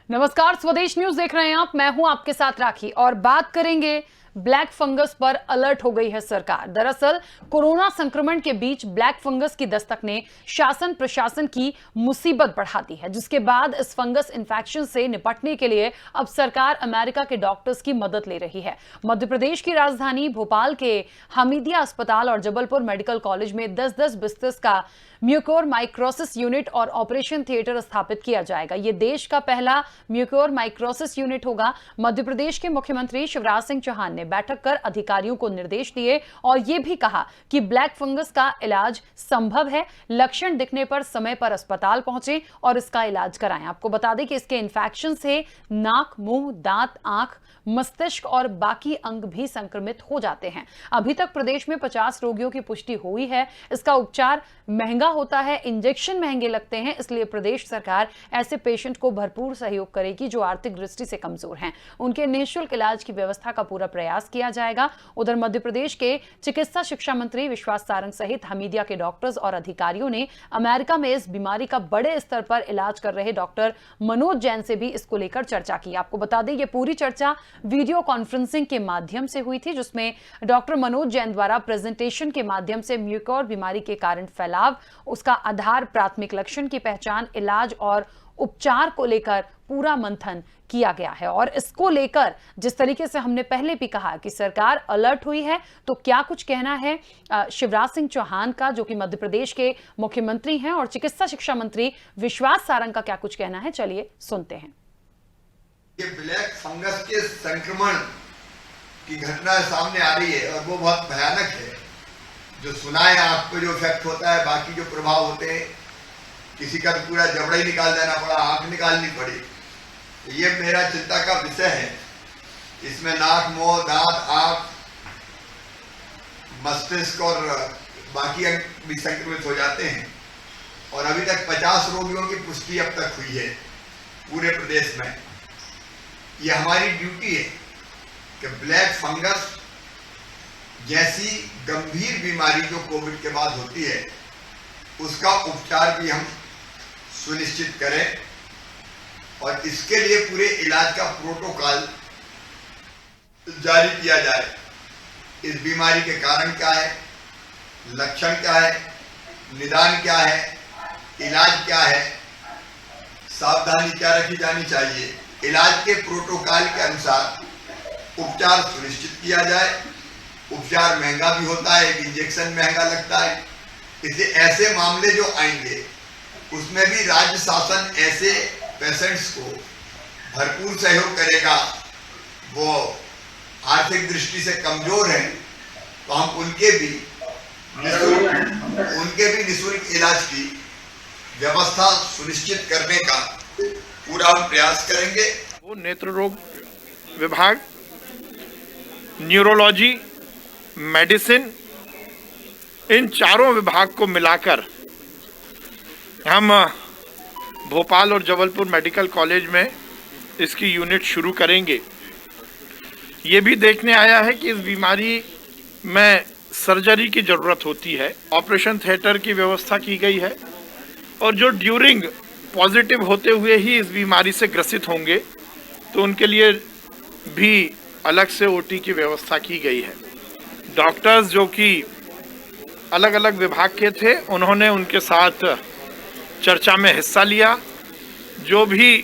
नमस्कार, स्वदेश न्यूज देख रहे हैं आप। मैं हूं आपके साथ राखी और बात करेंगे ब्लैक फंगस पर। अलर्ट हो गई है सरकार। दरअसल कोरोना संक्रमण के बीच ब्लैक फंगस की दस्तक ने शासन प्रशासन की मुसीबत बढ़ा दी है, जिसके बाद इस फंगस इन्फेक्शन से निपटने के लिए अब सरकार अमेरिका के डॉक्टर्स की मदद ले रही है। मध्य प्रदेश की राजधानी भोपाल के हमीदिया अस्पताल और जबलपुर मेडिकल कॉलेज में 10-10 बिस्तर का म्यूकोर माइक्रोसिस यूनिट और ऑपरेशन थिएटर स्थापित किया जाएगा। यह देश का पहला म्यूकोर माइक्रोसिस यूनिट होगा। मध्य प्रदेश के मुख्यमंत्री शिवराज सिंह चौहान ने बैठक कर अधिकारियों को निर्देश दिए और यह भी कहा कि ब्लैक फंगस का इलाज संभव है। लक्षण दिखने पर समय पर अस्पताल पहुंचे और इसका इलाज कराएं। आपको बता दें कि इसके इन्फेक्शन से नाक, मुंह, दांत, आंख, मस्तिष्क और बाकी अंग भी संक्रमित हो जाते हैं। अभी तक प्रदेश में 50 रोगियों की पुष्टि हुई है। इसका उपचार महंगा होता है, इंजेक्शन महंगे लगते हैं, इसलिए प्रदेश सरकार ऐसे पेशेंट को भरपूर सहयोग करेगी जो आर्थिक दृष्टि से कमजोर हैं। उनके निःशुल्क इलाज की व्यवस्था का पूरा प्रयास किया जाएगा। उधर मध्य प्रदेश के चिकित्सा शिक्षा मंत्री विश्वास सारंग सहित हमीदिया के डॉक्टर्स और अधिकारियों ने अमेरिका में इस बीमारी का बड़े स्तर पर इलाज कर रहे डॉक्टर मनोज जैन से भी इसको लेकर चर्चा की। आपको बता दें, यह पूरी चर्चा वीडियो कॉन्फ्रेंसिंग के माध्यम से हुई थी, जिसमें डॉक्टर मनोज जैन द्वारा प्रेजेंटेशन के माध्यम से म्यूकोर बीमारी के कारण फैलाव, उसका आधार, प्राथमिक लक्षण की पहचान, इलाज और उपचार को लेकर पूरा मंथन किया गया है। और इसको लेकर जिस तरीके से हमने पहले भी कहा कि सरकार अलर्ट हुई है, तो क्या कुछ कहना है शिवराज सिंह चौहान का, जो कि मध्य प्रदेश के मुख्यमंत्री हैं, और चिकित्सा शिक्षा मंत्री विश्वास सारंग का क्या कुछ कहना है, चलिए सुनते हैं। ये ब्लैक फंगस के संक्रमण की घटना सामने आ रही है और वो बहुत भयानक है। जो सुना है, आंख पे जो इफेक्ट होता है, बाकी जो प्रभाव होते हैं, किसी का तो पूरा जबड़ा ही निकाल देना पड़ा, आंख निकालनी पड़ी। तो ये मेरा चिंता का विषय है। इसमें नाक, मुंह, दांत, आंख, मस्तिष्क और बाकी अंग भी संक्रमित हो जाते हैं। और अभी तक 50 रोगियों की पुष्टि अब तक हुई है पूरे प्रदेश में। ये हमारी ड्यूटी है कि ब्लैक फंगस जैसी गंभीर बीमारी जो कोविड के बाद होती है, उसका उपचार भी हम सुनिश्चित करें और इसके लिए पूरे इलाज का प्रोटोकॉल जारी किया जाए। इस बीमारी के कारण क्या है, लक्षण क्या है, निदान क्या है, इलाज क्या है, सावधानी क्या रखी जानी चाहिए, इलाज के प्रोटोकॉल के अनुसार उपचार सुनिश्चित किया जाए। उपचार महंगा भी होता है, एक इंजेक्शन महंगा लगता है, इसलिए ऐसे मामले जो आएंगे उसमें भी राज्य शासन ऐसे पेशेंट्स को भरपूर सहयोग करेगा। वो आर्थिक दृष्टि से कमजोर हैं तो हम उनके भी निःशुल्क इलाज की व्यवस्था सुनिश्चित करने का पूरा प्रयास करेंगे। वो नेत्र रोग विभाग, न्यूरोलॉजी, मेडिसिन, इन चारों विभाग को मिलाकर हम भोपाल और जबलपुर मेडिकल कॉलेज में इसकी यूनिट शुरू करेंगे। ये भी देखने आया है कि इस बीमारी में सर्जरी की ज़रूरत होती है। ऑपरेशन थिएटर की व्यवस्था की गई है और जो ड्यूरिंग पॉजिटिव होते हुए ही इस बीमारी से ग्रसित होंगे तो उनके लिए भी अलग से ओटी की व्यवस्था की गई है। डॉक्टर्स जो कि अलग अलग विभाग के थे, उन्होंने उनके साथ चर्चा में हिस्सा लिया। जो भी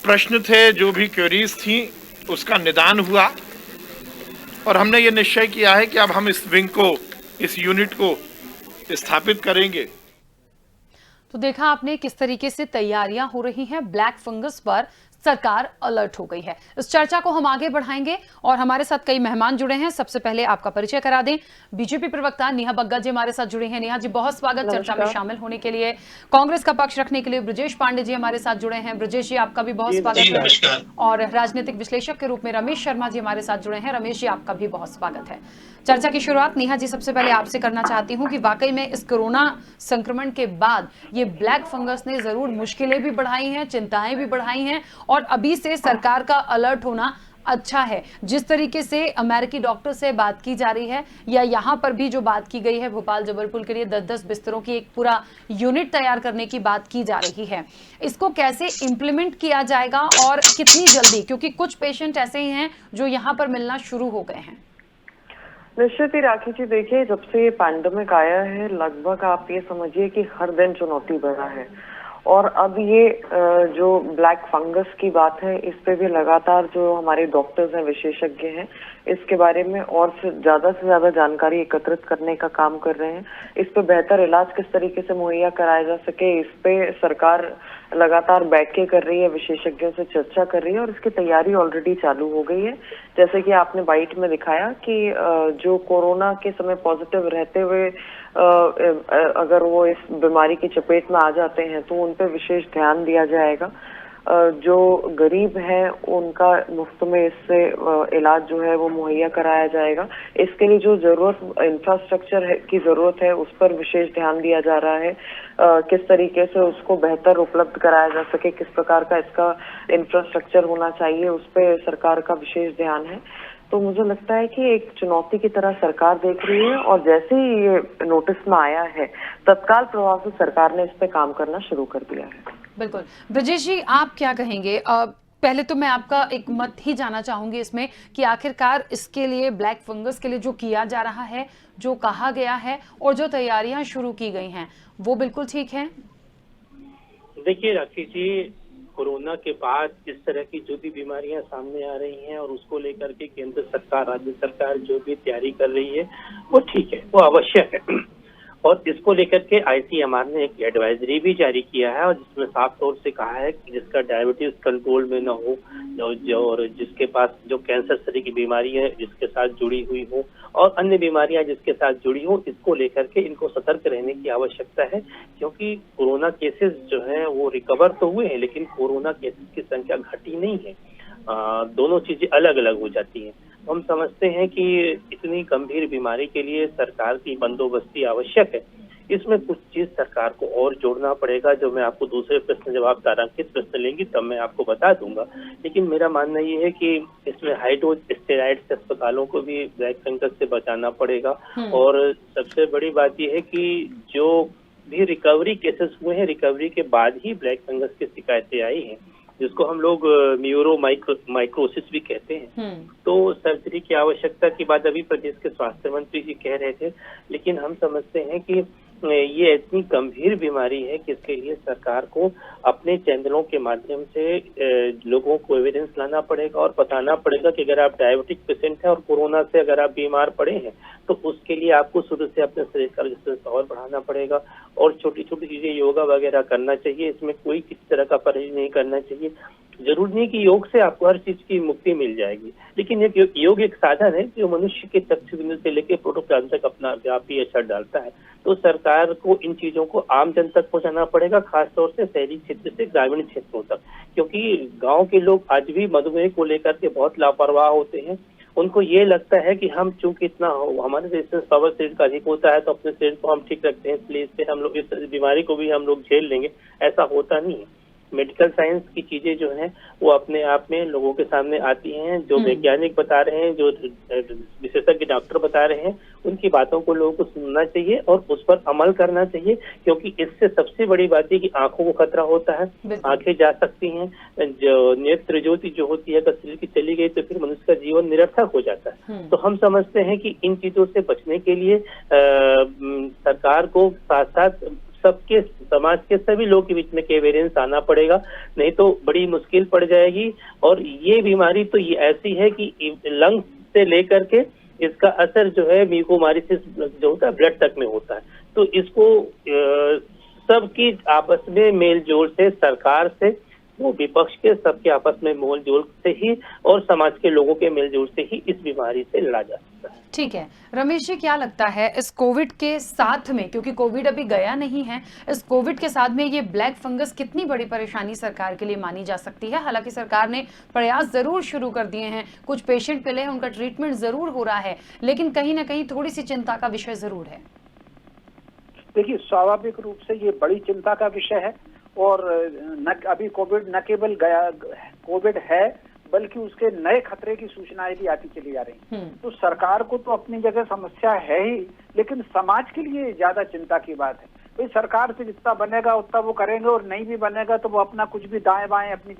प्रश्न थे, जो भी क्वेरीज थी, उसका निदान हुआ और हमने ये निश्चय किया है कि अब हम इस विंग को, इस यूनिट को स्थापित करेंगे। तो देखा आपने किस तरीके से तैयारियां हो रही हैं। ब्लैक फंगस पर सरकार अलर्ट हो गई है। इस चर्चा को हम आगे बढ़ाएंगे और हमारे साथ कई मेहमान जुड़े हैं। सबसे पहले आपका परिचय करा दें। बीजेपी प्रवक्ता नेहा बग्गा जी हमारे साथ जुड़े हैं। नेहा जी, बहुत स्वागत चर्चा में शामिल होने के लिए। कांग्रेस का पक्ष रखने के लिए ब्रजेश पांडे जी हमारे साथ जुड़े हैं। ब्रजेश जी, आपका भी बहुत स्वागत है। और राजनीतिक विश्लेषक के रूप में रमेश शर्मा जी हमारे साथ जुड़े हैं। रमेश जी, आपका भी बहुत स्वागत है। चर्चा की शुरुआत नेहा जी सबसे पहले आपसे करना चाहती हूं कि वाकई में इस कोरोना संक्रमण के बाद ये ब्लैक फंगस ने जरूर मुश्किलें भी बढ़ाई हैं, चिंताएं भी बढ़ाई हैं और अभी से सरकार का अलर्ट होना अच्छा है। जिस तरीके से अमेरिकी डॉक्टर से बात की जा रही है या यहाँ पर भी जो बात की गई है भोपाल जबलपुर के लिए 10-10 बिस्तरों की एक पूरा यूनिट तैयार करने की बात की जा रही है, इसको कैसे इम्प्लीमेंट किया जाएगा और कितनी जल्दी, क्योंकि कुछ पेशेंट ऐसे ही हैं जो यहाँ पर मिलना शुरू हो गए हैं। निश्चित ही राखी जी, देखिए जब से ये पैंडेमिक आया है लगभग आप ये समझिए कि हर दिन चुनौती बढ़ा है। और अब ये जो ब्लैक फंगस की बात है इस पे भी लगातार जो हमारे डॉक्टर्स हैं, विशेषज्ञ हैं, इसके बारे में और से ज्यादा जानकारी एकत्रित करने का काम कर रहे हैं। इस पे बेहतर इलाज किस तरीके से मुहैया कराया जा सके इस पे सरकार लगातार बैठकें कर रही है, विशेषज्ञों से चर्चा कर रही है और इसकी तैयारी ऑलरेडी चालू हो गई है। जैसे कि आपने बाइट में दिखाया कि जो कोरोना के समय पॉजिटिव रहते हुए अगर वो इस बीमारी की चपेट में आ जाते हैं तो उन पे विशेष ध्यान दिया जाएगा। जो गरीब हैं उनका मुफ्त में इससे इलाज जो है वो मुहैया कराया जाएगा। इसके लिए जो जरूरत इंफ्रास्ट्रक्चर की जरूरत है उस पर विशेष ध्यान दिया जा रहा है। किस तरीके से उसको बेहतर उपलब्ध कराया जा सके, किस प्रकार का इसका इंफ्रास्ट्रक्चर होना चाहिए, उस पर सरकार का विशेष ध्यान है। तो मुझे लगता है कि एक चुनौती की तरह सरकार देख रही है और जैसे ही ये नोटिस में आया है तत्काल प्रभाव से सरकार ने इस पे काम करना शुरू कर दिया है। बिल्कुल। ब्रजेश जी, आप क्या कहेंगे? पहले तो मैं आपका एक मत ही जानना चाहूंगी इसमें कि आखिरकार इसके लिए ब्लैक फंगस के लिए जो किया जा रहा है, जो कहा गया है और जो तैयारियां शुरू की गई हैं वो बिल्कुल ठीक है? देखिए राखी जी, कोरोना के बाद इस तरह की जो भी बीमारियां सामने आ रही हैं और उसको लेकर के केंद्र सरकार, राज्य सरकार जो भी तैयारी कर रही है वो ठीक है, वो आवश्यक है। और इसको लेकर के ICMR ने एक एडवाइजरी भी जारी किया है और जिसमें साफ तौर से कहा है कि जिसका डायबिटीज कंट्रोल में न हो और जिसके पास जो कैंसर तरह की बीमारी है जिसके साथ जुड़ी हुई हो और अन्य बीमारियां जिसके साथ जुड़ी हो, इसको लेकर के इनको सतर्क रहने की आवश्यकता है। क्योंकि कोरोना केसेस जो है वो रिकवर तो हुए हैं लेकिन कोरोना केसेस की संख्या घटी नहीं है। दोनों चीजें अलग अलग हो जाती हैं। हम समझते हैं कि इतनी गंभीर बीमारी के लिए सरकार की बंदोबस्ती आवश्यक है। इसमें कुछ चीज सरकार को और जोड़ना पड़ेगा, जो मैं आपको दूसरे प्रश्न जवाब तारांकित प्रश्न लेंगी तब मैं आपको बता दूंगा। लेकिन मेरा मानना ये है कि इसमें हाई डोज स्टेरॉइड्स अस्पतालों को भी ब्लैक फंगस से बचाना पड़ेगा। और सबसे बड़ी बात यह है कि जो भी रिकवरी केसेस हुए हैं, रिकवरी के बाद ही ब्लैक फंगस की शिकायतें आई हैं, जिसको हम लोग म्यूरो माइक्रोसिस भी कहते हैं। तो सर्जरी की आवश्यकता की बात अभी प्रदेश के स्वास्थ्य मंत्री जी कह रहे थे, लेकिन हम समझते हैं कि ये इतनी गंभीर बीमारी है कि इसके लिए सरकार को अपने चैनलों के माध्यम से लोगों को एविडेंस लाना पड़ेगा और बताना पड़ेगा कि अगर आप डायबिटिक पेशेंट हैं और कोरोना से अगर आप बीमार पड़े हैं तो उसके लिए आपको शुरू से अपने शरीर का रेजिस्टेंस पावर बढ़ाना पड़ेगा और छोटी छोटी चीजें योगा वगैरह करना चाहिए। इसमें कोई किसी तरह का परहेज नहीं करना चाहिए। जरूर नहीं कि योग से आपको हर चीज की मुक्ति मिल जाएगी, लेकिन योग एक साधन है जो मनुष्य के चक्षु बिंदु से लेकर प्रोटोप्लाज्म तक अपना व्यापी असर डालता है। तो सरकार को इन चीजों को आम जन तक पहुंचाना पड़ेगा, खासतौर से शहरी क्षेत्र से ग्रामीण क्षेत्रों तक, क्योंकि गांव के लोग आज भी मधुमेह को लेकर के बहुत लापरवाह होते हैं। उनको ये लगता है कि हम चूंकि इतना हमारे रेजिस्टेंस पावर शरीर का अधिक होता है तो अपने शरीर को हम ठीक रखते हैं, इसलिए इससे हम लोग इस बीमारी को भी हम लोग झेल लेंगे, ऐसा होता नहीं है। मेडिकल साइंस की चीजें जो हैं वो अपने आप में लोगों के सामने आती हैं। जो वैज्ञानिक बता रहे हैं, जो विशेषज्ञ डॉक्टर बता रहे हैं, उनकी बातों को लोगों को सुनना चाहिए और उस पर अमल करना चाहिए, क्योंकि इससे सबसे बड़ी बात है कि आंखों को खतरा होता है, आंखें जा सकती हैं, जो नेत्र ज्योति जो होती है अगर शरीर की चली गई तो फिर मनुष्य का जीवन निरर्थक हो जाता है। तो हम समझते हैं कि इन चीजों से बचने के लिए सरकार को साथ साथ सबके समाज के सभी लोगों के बीच में एवेरेंस आना पड़ेगा, नहीं तो बड़ी मुश्किल पड़ जाएगी। और ये बीमारी तो ये ऐसी है कि लंग्स से लेकर के इसका असर जो है म्यूकोमाइकोसिस जो होता है ब्लड तक में होता है। तो इसको सबकी आपस में मेल जोल से, सरकार से, वो विपक्ष के, सबके आपस में मेल जोल से ही और समाज के लोगों के मेल जोल से ही इस बीमारी से लड़ा जा सकता है। ठीक है रमेश जी, क्या लगता है इस कोविड के साथ में, क्योंकि कोविड अभी गया नहीं है, इस कोविड के साथ में ये ब्लैक फंगस कितनी बड़ी परेशानी सरकार के लिए मानी जा सकती है? हालांकि सरकार ने प्रयास जरूर शुरू कर दिए हैं, कुछ पेशेंट मिले हैं, उनका ट्रीटमेंट जरूर हो रहा है, लेकिन कहीं ना कहीं थोड़ी सी चिंता का विषय जरूर है। देखिए, स्वाभाविक रूप से ये बड़ी चिंता का विषय है और अभी कोविड न केवल गया, कोविड है बल्कि उसके नए खतरे की सूचनाएं भी आती चली जा रही हैं। तो सरकार को तो अपनी जगह समस्या है ही, लेकिन समाज के लिए ज्यादा चिंता की बात है। भाई सरकार से जितना बनेगा उतना वो करेंगे, और नहीं भी बनेगा तो वो अपना कुछ भी दाएं बाएं अपनी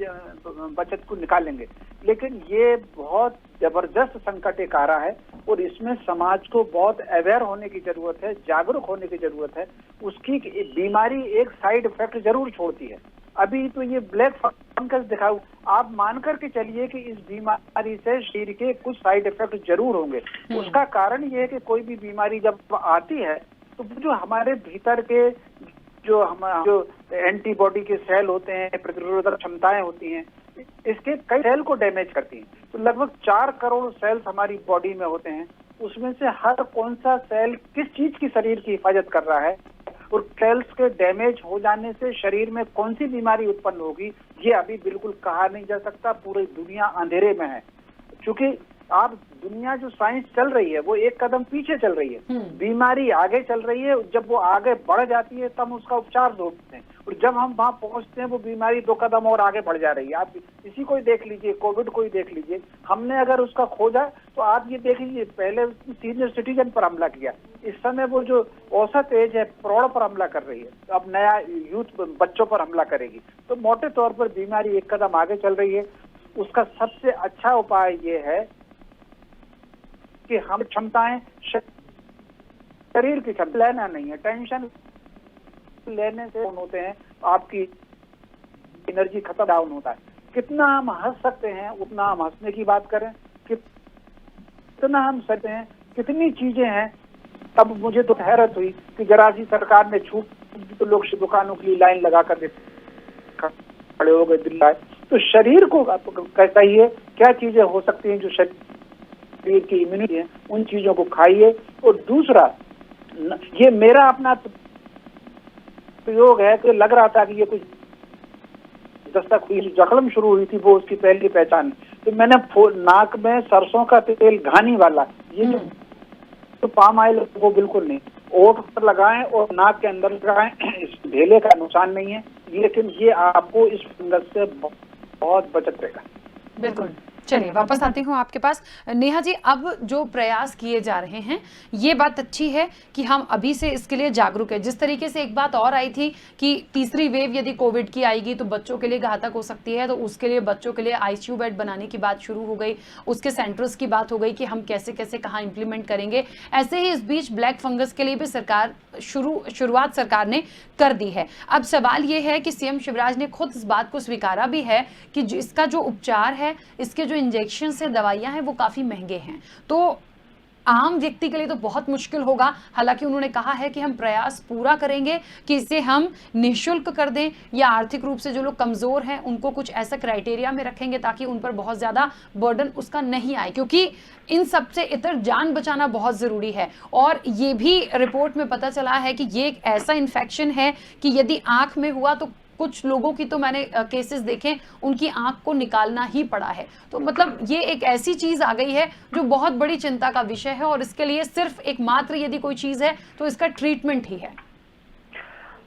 बचत को निकालेंगे। लेकिन ये बहुत जबरदस्त संकट एक आ रहा है, और इसमें समाज को बहुत अवेयर होने की जरूरत है, जागरूक होने की जरूरत है। उसकी बीमारी एक साइड इफेक्ट जरूर छोड़ती है। अभी तो ये ब्लैक फंगस दिखाओ, आप मान करके चलिए कि इस बीमारी से शरीर के कुछ साइड इफेक्ट जरूर होंगे। उसका कारण ये है कि कोई भी बीमारी जब आती है तो जो हमारे भीतर के जो एंटीबॉडी के सेल होते हैं, प्रतिरोधक क्षमताएं होती हैं, इसके कई सेल को डैमेज करती हैं। तो लगभग 4 करोड़ सेल्स हमारी बॉडी में होते हैं। उसमें से हर कौन सा सेल किस चीज की शरीर की हिफाजत कर रहा है, और सेल्स के डैमेज हो जाने से शरीर में कौन सी बीमारी उत्पन्न होगी, ये अभी बिल्कुल कहा नहीं जा सकता। पूरी दुनिया अंधेरे में है, क्योंकि आप दुनिया जो साइंस चल रही है वो एक कदम पीछे चल रही है, बीमारी आगे चल रही है। जब वो आगे बढ़ जाती है तब उसका उपचार ढूंढते हैं, और जब हम वहां पहुंचते हैं वो बीमारी 2 कदम और आगे बढ़ जा रही है। आप इसी को ही देख लीजिए, कोविड को ही देख लीजिए। हमने अगर उसका खोजा तो आप ये देख लीजिए, पहले सीनियर सिटीजन पर हमला किया, इस समय वो जो औसत एज है प्रौढ़ पर हमला कर रही है, अब नया यूथ बच्चों पर हमला करेगी। तो मोटे तौर पर बीमारी एक कदम आगे चल रही है। उसका सबसे अच्छा उपाय ये है कि हम क्षमताएं, शरीर की क्षमता लेना नहीं है। टेंशन लेने से होते हैं, आपकी एनर्जी खत्म डाउन होता है। कितना हम हंस सकते हैं उतना हम हंसने की बात करें, कितना हम सकते हैं, कितनी चीजें हैं। तब मुझे तो हैरत हुई कि जरा सी सरकार ने छूट तो लोग दुकानों के लिए लाइन लगा कर खड़े हो गए दिल्ली। तो शरीर को कहिए क्या चीजें हो सकती हैं जो शरीर की इम्यूनिटी है, उन चीजों को खाइए। और दूसरा, ये मेरा अपना प्रयोग है कि लग रहा था कि ये कुछ दस्तक हुई, जख्म शुरू हुई थी, वो उसकी पहली पहचान। तो मैंने नाक में सरसों का तेल घानी वाला, ये जो पाम ऑयल वो बिल्कुल नहीं, ओठ पर लगाएं और नाक के अंदर लगाएं। इस ढेले का नुकसान नहीं है, लेकिन ये आपको इस फंगस से बहुत बचत देगा। बिल्कुल। चलिए वापस आती हूँ आपके पास। नेहा जी, अब जो प्रयास किए जा रहे हैं ये बात अच्छी है कि हम अभी से इसके लिए जागरूक है। जिस तरीके से एक बात और आई थी कि तीसरी वेव यदि कोविड की आएगी तो बच्चों के लिए घातक हो सकती है, तो उसके लिए बच्चों के लिए आईसीयू बेड बनाने की बात शुरू हो गई, उसके सेंटर्स की बात हो गई कि हम कैसे कैसे कहाँ इंप्लीमेंट करेंगे। ऐसे ही इस बीच ब्लैक फंगस के लिए भी सरकार शुरुआत सरकार ने कर दी है। अब सवाल ये है कि सीएम शिवराज ने खुद इस बात को स्वीकारा भी है कि इसका जो उपचार है, इसके जो इंजेक्शन से दवाइयां हैं वो काफी महंगे हैं, तो आम व्यक्ति के लिए तो बहुत मुश्किल होगा। हालांकि उन्होंने कहा है कि हम प्रयास पूरा करेंगे कि इसे हम निःशुल्क कर दें, या आर्थिक रूप से जो लोग कमजोर हैं उनको कुछ ऐसा क्राइटेरिया में रखेंगे ताकि उन पर बहुत ज्यादा बर्डन उसका नहीं आए, क्योंकि इन सब से इतर जान बचाना बहुत जरूरी है। और ये भी रिपोर्ट में पता चला है कि ये एक ऐसा इन्फेक्शन है कि यदि आंख में हुआ तो कुछ लोगों की तो मैंने केसेस देखे उनकी आंख को निकालना ही पड़ा है। तो मतलब ये एक ऐसी चीज आ गई है जो बहुत बड़ी चिंता का विषय है, और इसके लिए सिर्फ एकमात्र यदि कोई चीज है तो इसका ट्रीटमेंट ही है।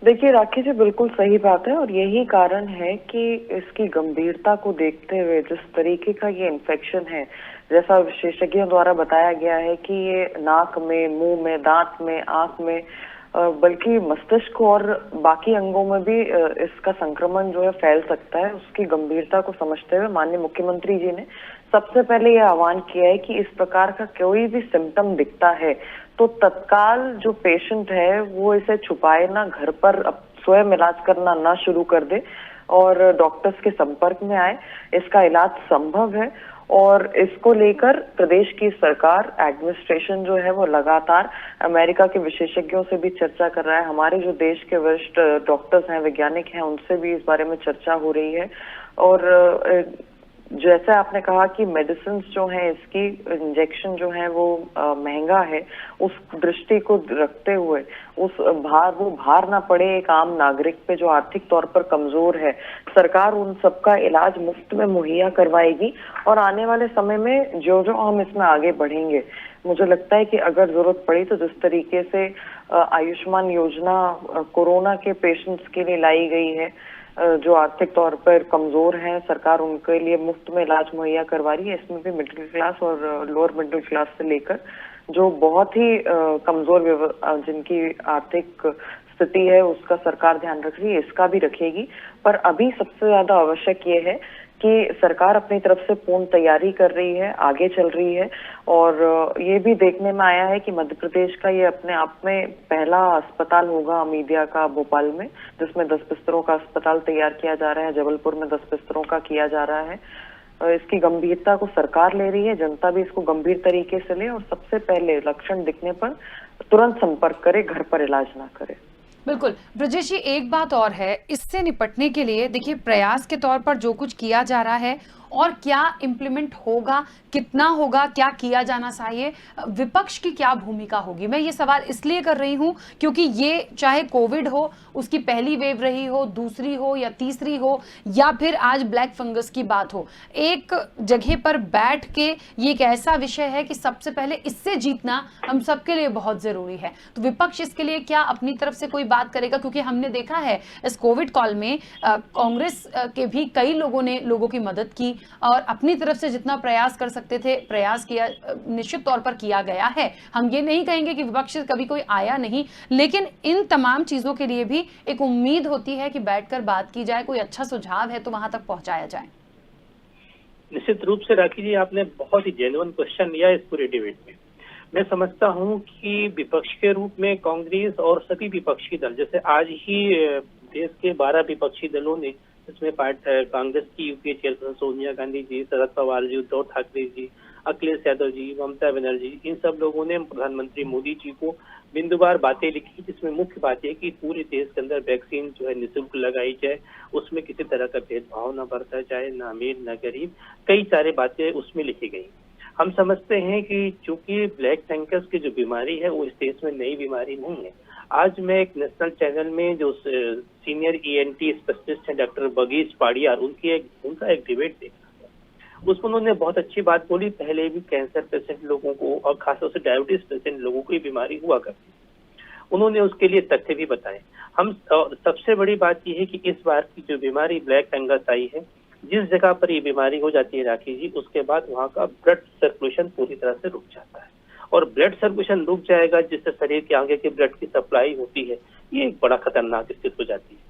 देखिए राखी जी, बिल्कुल सही बात है, और यही कारण है कि इसकी गंभीरता को देखते हुए जिस तरीके का ये इन्फेक्शन है, जैसा विशेषज्ञों द्वारा बताया गया है कि ये नाक में, मुंह में, दांत में, आंख में, बल्कि मस्तिष्क और बाकी अंगों में भी इसका संक्रमण जो है फैल सकता है। उसकी गंभीरता को समझते हुए माननीय मुख्यमंत्री जी ने सबसे पहले यह आह्वान किया है कि इस प्रकार का कोई भी सिम्टम दिखता है तो तत्काल जो पेशेंट है वो इसे छुपाए ना, घर पर स्वयं इलाज करना ना शुरू कर दे और डॉक्टर्स के संपर्क में आए। इसका इलाज संभव है, और इसको लेकर प्रदेश की सरकार, एडमिनिस्ट्रेशन जो है वो लगातार अमेरिका के विशेषज्ञों से भी चर्चा कर रहा है। हमारे जो देश के वरिष्ठ डॉक्टर्स हैं, वैज्ञानिक हैं, उनसे भी इस बारे में चर्चा हो रही है। और जैसे आपने कहा कि मेडिसिन जो हैं, इसकी इंजेक्शन जो है वो महंगा है, उस दृष्टि को रखते हुए वो भार ना पड़े एक आम नागरिक पे जो आर्थिक तौर पर कमजोर है, सरकार उन सबका इलाज मुफ्त में मुहैया करवाएगी। और आने वाले समय में जो हम इसमें आगे बढ़ेंगे, मुझे लगता है कि अगर जरूरत पड़ी तो जिस तरीके से आयुष्मान योजना कोरोना के पेशेंट्स के लिए लाई गई है, जो आर्थिक तौर पर कमजोर हैं, सरकार उनके लिए मुफ्त में इलाज मुहैया करवा रही है। इसमें भी मिडिल क्लास और लोअर मिडिल क्लास से लेकर जो बहुत ही कमजोर जिनकी आर्थिक स्थिति है उसका सरकार ध्यान रख रही है, इसका भी रखेगी। पर अभी सबसे ज्यादा आवश्यक ये है कि सरकार अपनी तरफ से पूर्ण तैयारी कर रही है, आगे चल रही है। और ये भी देखने में आया है कि मध्य प्रदेश का ये अपने आप में पहला अस्पताल होगा मीडिया का भोपाल में, जिसमें 10 बिस्तरों का अस्पताल तैयार किया जा रहा है। जबलपुर में 10 बिस्तरों का किया जा रहा है। इसकी गंभीरता को सरकार ले रही है, जनता भी इसको गंभीर तरीके से ले और सबसे पहले लक्षण दिखने पर तुरंत संपर्क करे, घर पर इलाज ना करे। बिल्कुल ब्रजेश जी, एक बात और है, इससे निपटने के लिए देखिए प्रयास के तौर पर जो कुछ किया जा रहा है और क्या इम्प्लीमेंट होगा, कितना होगा, क्या किया जाना चाहिए, विपक्ष की क्या भूमिका होगी। मैं ये सवाल इसलिए कर रही हूं क्योंकि ये चाहे कोविड हो, उसकी पहली वेव रही हो, दूसरी हो या तीसरी हो, या फिर आज ब्लैक फंगस की बात हो, एक जगह पर बैठ के ये एक ऐसा विषय है कि सबसे पहले इससे जीतना हम सबके लिए बहुत जरूरी है। तो विपक्ष इसके लिए क्या अपनी तरफ से कोई बात करेगा? क्योंकि हमने देखा है इस कोविड कॉल में कांग्रेस के भी कई लोगों ने लोगों की मदद की और अपनी तरफ से जितना प्रयास कर सकते थे प्रयास किया, निश्चित तौर पर किया गया है। हम ये नहीं कहेंगे कि विपक्ष से कभी कोई आया नहीं, लेकिन इन तमाम चीजों के लिए भी एक उम्मीद होती है कि बैठकर बात की जाए, कोई अच्छा सुझाव है तो वहां तक पहुंचाया जाए। निश्चित रूप से राखी जी, आपने बहुत ही जेन्युइन क्वेश्चन लिया इस पूरे डिबेट में। मैं समझता हूं कि विपक्ष के रूप में कांग्रेस और सभी विपक्षी दल, जैसे आज ही देश के 12 विपक्षी दलों ने, इसमें कांग्रेस की यूपीए चेयरपर्सन सोनिया गांधी जी, शरद पवार जी, उद्धव ठाकरे जी, अखिलेश यादव जी, ममता बनर्जी, इन सब लोगों ने प्रधानमंत्री मोदी जी को बिंदुवार बातें लिखी, जिसमें मुख्य बात है कि पूरे देश के अंदर वैक्सीन जो है निःशुल्क लगाई जाए, उसमें किसी तरह का भेदभाव न बरता जाए, न अमीर न गरीब, कई सारी बातें उसमें लिखी गई। हम समझते हैं कि चूंकि ब्लैक फंगस की जो बीमारी है वो इस देश में नई बीमारी नहीं है। आज मैं एक नेशनल चैनल में जो सीनियर ईएनटी स्पेशलिस्ट हैं डॉक्टर बगीश पाड़ियार, उनका एक डिबेट देखा। उसमें उन्होंने बहुत अच्छी बात बोली। पहले भी कैंसर पेशेंट लोगों को और खासतौर से डायबिटीज पेशेंट लोगों को ये बीमारी हुआ करती, उन्होंने उसके लिए तथ्य भी बताए। हम सबसे बड़ी बात यह है कि इस बार की जो बीमारी ब्लैक फंगस आई है, जिस जगह पर ये बीमारी हो जाती है राखी जी, उसके बाद वहाँ का ब्लड सर्कुलेशन पूरी तरह से रुक जाता है और ब्लड सर्कुलेशन रुक जाएगा, जिससे शरीर के आगे की ब्लड की सप्लाई होती है, ये एक बड़ा खतरनाक स्थिति हो जाती है।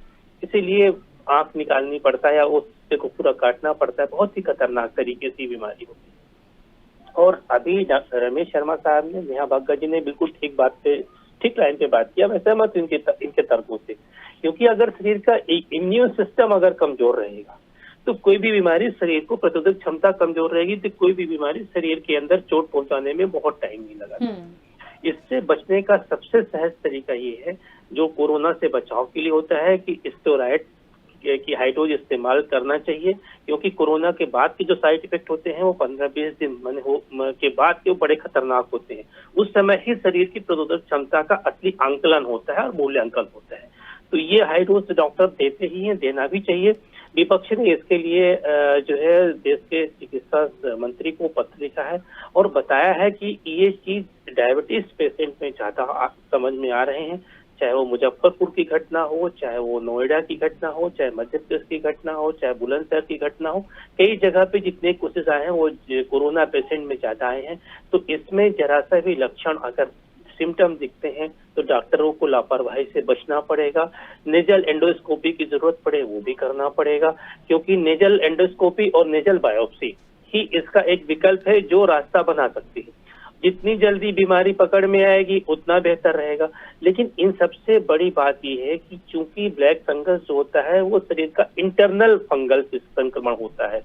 इसीलिए आंख निकालनी पड़ता है या उससे को पूरा काटना पड़ता है, बहुत ही खतरनाक तरीके से बीमारी होती है। और अभी डॉक्टर रमेश शर्मा साहब ने, नेहा भाग्य जी ने बिल्कुल ठीक लाइन पे बात किया। मैं सहमत हूं इनके तर्कों से, क्योंकि अगर शरीर का इम्यून सिस्टम अगर कमजोर रहेगा तो कोई भी बीमारी, शरीर को प्रतिरोधक क्षमता कमजोर रहेगी तो कोई भी बीमारी शरीर के अंदर चोट पहुंचाने में बहुत टाइम नहीं लगा। इससे बचने का सबसे सहज तरीका ये है, जो कोरोना से बचाव के लिए होता है, कि स्टेरॉइड की हाई डोज इस्तेमाल करना चाहिए, क्योंकि कोरोना के बाद के जो साइड इफेक्ट होते हैं वो 15-20 दिन के बाद के बड़े खतरनाक होते हैं। उस समय ही शरीर की प्रतिरोधक क्षमता का असली आंकलन होता है और मूल्यांकन होता है। तो ये हाई डोज डॉक्टर देते ही हैं, देना भी चाहिए। विपक्ष ने इसके लिए जो है देश के चिकित्सा मंत्री को पत्र लिखा है और बताया है कि ये चीज डायबिटीज पेशेंट में ज्यादा समझ में आ रहे हैं, चाहे वो मुजफ्फरपुर की घटना हो, चाहे वो नोएडा की घटना हो, चाहे मध्य प्रदेश की घटना हो, चाहे बुलंदशहर की घटना हो, कई जगह पे जितने केसेस आए हैं वो कोरोना पेशेंट में ज्यादा आए हैं। तो इसमें जरा सा भी लक्षण अगर सिम्टम दिखते हैं तो डॉक्टरों को लापरवाही से बचना पड़ेगा। नेजल एंडोस्कोपी की जरूरत पड़े वो भी करना पड़ेगा, क्योंकि नेजल एंडोस्कोपी और नेजल बायोप्सी ही इसका एक विकल्प है जो रास्ता बना सकती है। जितनी जल्दी बीमारी पकड़ में आएगी उतना बेहतर रहेगा। लेकिन इन सबसे बड़ी बात यह है कि चूंकि ब्लैक फंगस जो होता है वो शरीर का इंटरनल फंगल संक्रमण होता है,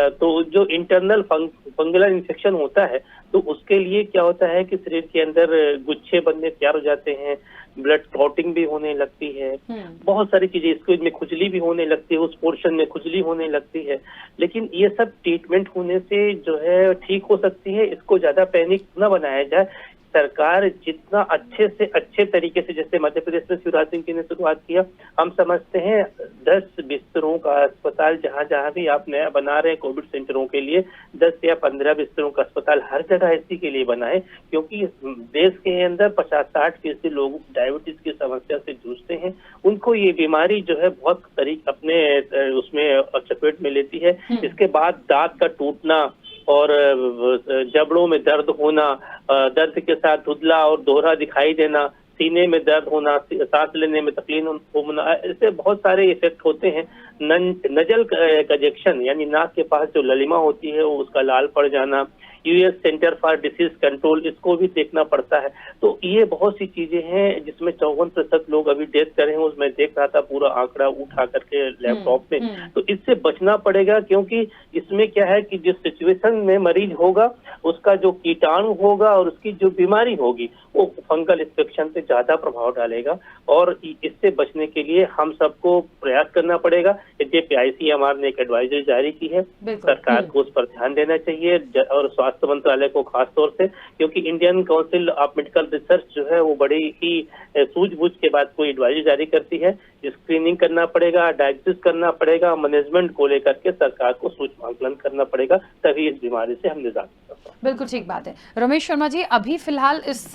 तो जो इंटरनल फंगल इन्फेक्शन होता है तो उसके लिए क्या होता है कि शरीर के अंदर गुच्छे बनने तैयार हो जाते हैं, ब्लड क्लॉटिंग भी होने लगती है, बहुत सारी चीजें, इसमें खुजली भी होने लगती है, उस पोर्शन में खुजली होने लगती है। लेकिन ये सब ट्रीटमेंट होने से जो है ठीक हो सकती है, इसको ज्यादा पैनिक न बनाया जाए। सरकार जितना अच्छे से अच्छे तरीके से, जैसे मध्य प्रदेश में शिवराज सिंह जी ने शुरुआत किया, हम समझते हैं 10 बिस्तरों का अस्पताल जहां जहां भी आप नया बना रहे हैं कोविड सेंटरों के लिए, 10 या 15 बिस्तरों का अस्पताल हर जगह इसी के लिए बनाए, क्योंकि देश के अंदर 50-60% लोग डायबिटीज की समस्या से जूझते हैं। उनको ये बीमारी जो है बहुत अपने उसमें चपेट में लेती है। इसके बाद दांत का टूटना और जबड़ों में दर्द होना, दर्द के साथ धुंधला और दोहरा दिखाई देना, सीने में दर्द होना, सांस लेने में तकलीफ होना, ऐसे बहुत सारे इफेक्ट होते हैं। नजल कंजेक्शन यानी नाक के पास जो ललिमा होती है वो उसका लाल पड़ जाना, US centre for disease control, इसको भी देखना पड़ता है। तो ये बहुत सी चीजें हैं जिसमें 54% लोग अभी डेथ कर रहे हैं। उसमें देख रहा था पूरा आंकड़ा उठा करके लैपटॉप में। तो इससे बचना पड़ेगा, क्योंकि इसमें क्या है कि जिस सिचुएशन में मरीज होगा उसका जो कीटाणु होगा और उसकी जो बीमारी होगी वो फंगल इन्फेक्शन पे ज्यादा प्रभाव डालेगा। और इससे बचने के लिए हम सबको प्रयास करना पड़ेगा। यद्यपि ICMR ने एक एडवाइजरी जारी की है, सरकार को उस पर ध्यान देना चाहिए और स्वास्थ्य मंत्रालय को खास तौर से, क्योंकि Indian council of medical research जो है वो बड़ी ही सूझबूझ के बाद कोई एडवाइजरी जारी करती है। स्क्रीनिंग करना पड़ेगा, डायग्नोसिस करना पड़ेगा, मैनेजमेंट को लेकर के सरकार को सूचनांकन करना पड़ेगा, तभी इस बीमारी से हम निजात पा सकते हैं। बिल्कुल ठीक बात है। रमेश शर्मा जी, अभी फिलहाल इस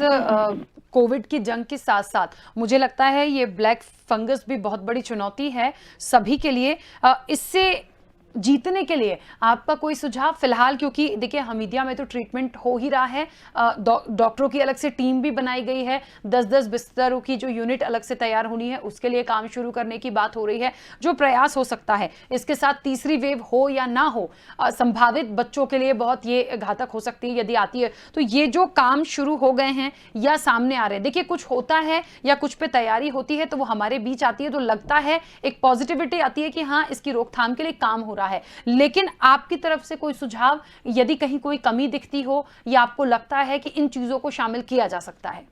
कोविड की जंग के साथ साथ मुझे लगता है ये ब्लैक फंगस भी बहुत बड़ी चुनौती है सभी के लिए। इससे जीतने के लिए आपका कोई सुझाव फिलहाल, क्योंकि देखिए हमीदिया में तो ट्रीटमेंट हो ही रहा है, डॉक्टरों की अलग से टीम भी बनाई गई है, 10-10 बिस्तरों की जो यूनिट अलग से तैयार होनी है उसके लिए काम शुरू करने की बात हो रही है। जो प्रयास हो सकता है इसके साथ तीसरी वेव हो या ना हो, संभावित बच्चों के लिए बहुत ये घातक हो सकती है यदि आती है, तो ये जो काम शुरू हो गए हैं या सामने आ रहे हैं, देखिए कुछ होता है या कुछ पे तैयारी होती है तो वो हमारे बीच आती है तो लगता है एक पॉजिटिविटी आती है कि हाँ इसकी रोकथाम के लिए काम हो रहा है। लेकिन आपकी तरफ से कोई सुझाव, यदि कहीं कोई कमी दिखती हो या आपको लगता है कि इन चीजों को शामिल किया जा सकता है?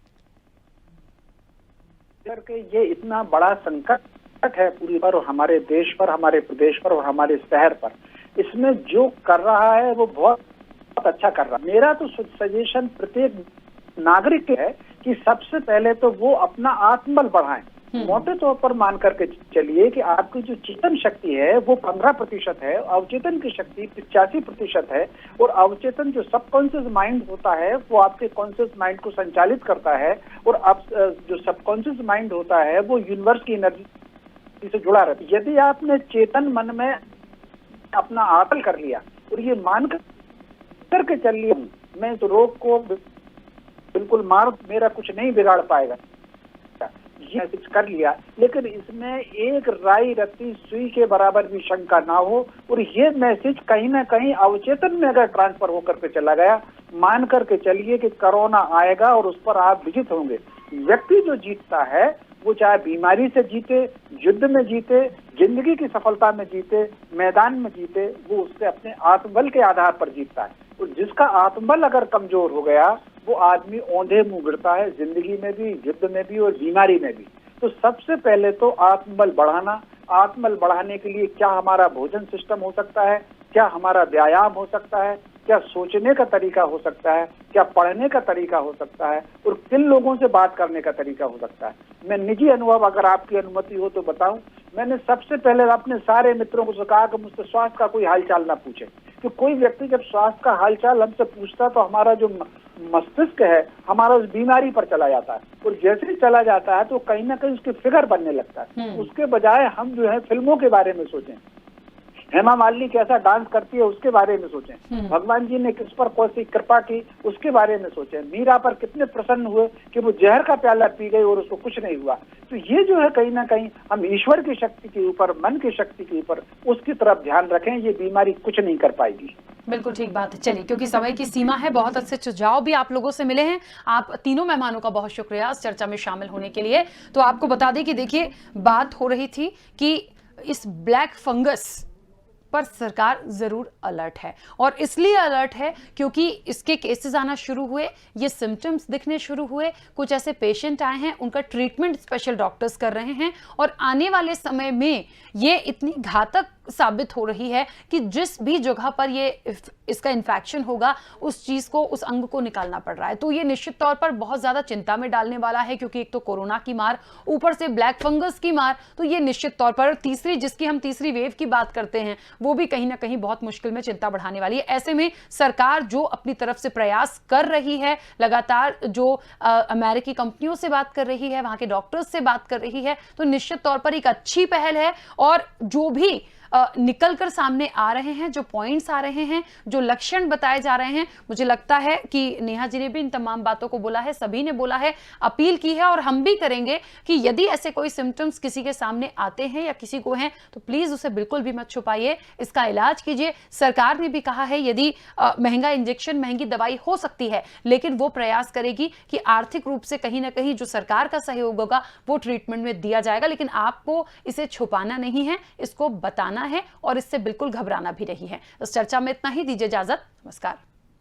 करके ये इतना बड़ा संकट है पूरी पर, हमारे देश पर, हमारे प्रदेश पर और हमारे शहर पर, इसमें जो कर रहा है वो बहुत अच्छा कर रहा है। मेरा तो सजेशन प्रत्येक नागरिक है कि सबसे पहले तो वो अपना आत्मबल बढ़ाएं। मोटे तौर पर मान करके चलिए कि आपकी जो चेतन शक्ति है वो 15% है, अवचेतन की शक्ति 85% है, और अवचेतन जो सबकॉन्शियस माइंड होता है वो आपके कॉन्शियस माइंड को संचालित करता है, और अब जो सबकॉन्शियस माइंड होता है वो यूनिवर्स की एनर्जी से जुड़ा रहता है। यदि आपने चेतन मन में अपना आकल कर लिया और ये मान करके चल लिया मैं तो रोग को बिल्कुल मेरा कुछ नहीं बिगाड़ पाएगा, ये कर लिया, लेकिन इसमें एक राई रत्ती सुई के बराबर भी शंका ना हो, और ये मैसेज कहीं ना कहीं अवचेतन में अगर ट्रांसफर होकर के चला गया, मान करके चलिए कि कोरोना आएगा और उस पर आप विजित होंगे। व्यक्ति जो जीतता है वो चाहे बीमारी से जीते, युद्ध में जीते, जिंदगी की सफलता में जीते, मैदान में जीते, वो उससे अपने आत्मबल के आधार पर जीतता है। और जिसका आत्मबल अगर कमजोर हो गया वो आदमी औंधे मुंह गिरता है, जिंदगी में भी, युद्ध में भी और बीमारी में भी। तो सबसे पहले तो आत्मबल बढ़ाना। आत्मबल बढ़ाने के लिए क्या हमारा भोजन सिस्टम हो सकता है, क्या हमारा व्यायाम हो सकता है, क्या सोचने का तरीका हो सकता है, क्या पढ़ने का तरीका हो सकता है, और किन लोगों से बात करने का तरीका हो सकता है। मैं निजी अनुभव अगर आपकी अनुमति हो तो बताऊं, मैंने सबसे पहले अपने सारे मित्रों को कहा कि मुझसे स्वास्थ्य का कोई हालचाल ना पूछे, कि कोई व्यक्ति जब स्वास्थ्य का हालचाल हमसे पूछता तो हमारा जो मस्तिष्क है हमारा उस बीमारी पर चला जाता है, और जैसे ही चला जाता है तो कहीं ना कहीं उसकी फिक्र बनने लगता है। उसके बजाय हम जो है फिल्मों के बारे में सोचें, हेमा मालिनी कैसा डांस करती है उसके बारे में सोचें, भगवान जी ने किस पर कौन सी कृपा की उसके बारे में सोचें, मीरा पर कितने प्रसन्न हुए कि वो जहर का प्याला पी गई और उसको कुछ नहीं हुआ। तो ये जो है कहीं ना कहीं हम ईश्वर की शक्ति के ऊपर, मन की शक्ति के ऊपर, उसकी तरफ ध्यान रखें, ये बीमारी कुछ नहीं कर पाएगी। बिल्कुल ठीक बात है। चलिए, क्योंकि समय की सीमा है, बहुत अच्छे सुझाव भी आप लोगों से मिले हैं। आप तीनों मेहमानों का बहुत शुक्रिया इस चर्चा में शामिल होने के लिए। तो आपको बता दें कि देखिए बात हो रही थी कि इस ब्लैक फंगस पर सरकार जरूर अलर्ट है, और इसलिए अलर्ट है क्योंकि इसके केसेस आना शुरू हुए, ये सिम्टम्स दिखने शुरू हुए, कुछ ऐसे पेशेंट आए हैं, उनका ट्रीटमेंट स्पेशल डॉक्टर्स कर रहे हैं, और आने वाले समय में ये इतनी घातक साबित हो रही है कि जिस भी जगह पर इसका इन्फेक्शन होगा उस चीज को, उस अंग को निकालना पड़ रहा है। तो ये निश्चित तौर पर बहुत ज्यादा चिंता में डालने वाला है, क्योंकि एक तो कोरोना की मार, ऊपर से ब्लैक फंगस की मार, तो ये निश्चित तौर पर जिसकी हम तीसरी वेव की बात करते हैं वो भी कहीं ना कहीं बहुत मुश्किल में चिंता बढ़ाने वाली है। ऐसे में सरकार जो अपनी तरफ से प्रयास कर रही है, लगातार जो अमेरिकी कंपनियों से बात कर रही है, वहां के डॉक्टर्स से बात कर रही है, तो निश्चित तौर पर एक अच्छी पहल है। और जो भी निकल कर सामने आ रहे हैं, जो पॉइंट्स आ रहे हैं, जो लक्षण बताए जा रहे हैं, मुझे लगता है कि नेहा जी ने भी इन तमाम बातों को बोला है, सभी ने बोला है, अपील की है, और हम भी करेंगे कि यदि ऐसे कोई सिम्टम्स किसी के सामने आते हैं या किसी को हैं तो प्लीज उसे बिल्कुल भी मत छुपाइए, इसका इलाज कीजिए। सरकार ने भी कहा है यदि महंगा इंजेक्शन, महंगी दवाई हो सकती है, लेकिन वो प्रयास करेगी कि आर्थिक रूप से कहीं ना कहीं जो सरकार का सहयोग होगा वो ट्रीटमेंट में दिया जाएगा। लेकिन आपको इसे छुपाना नहीं है, इसको बताना है और इससे बिल्कुल घबराना भी नहीं है। इस चर्चा में इतना ही, दीजिए इजाजत, नमस्कार।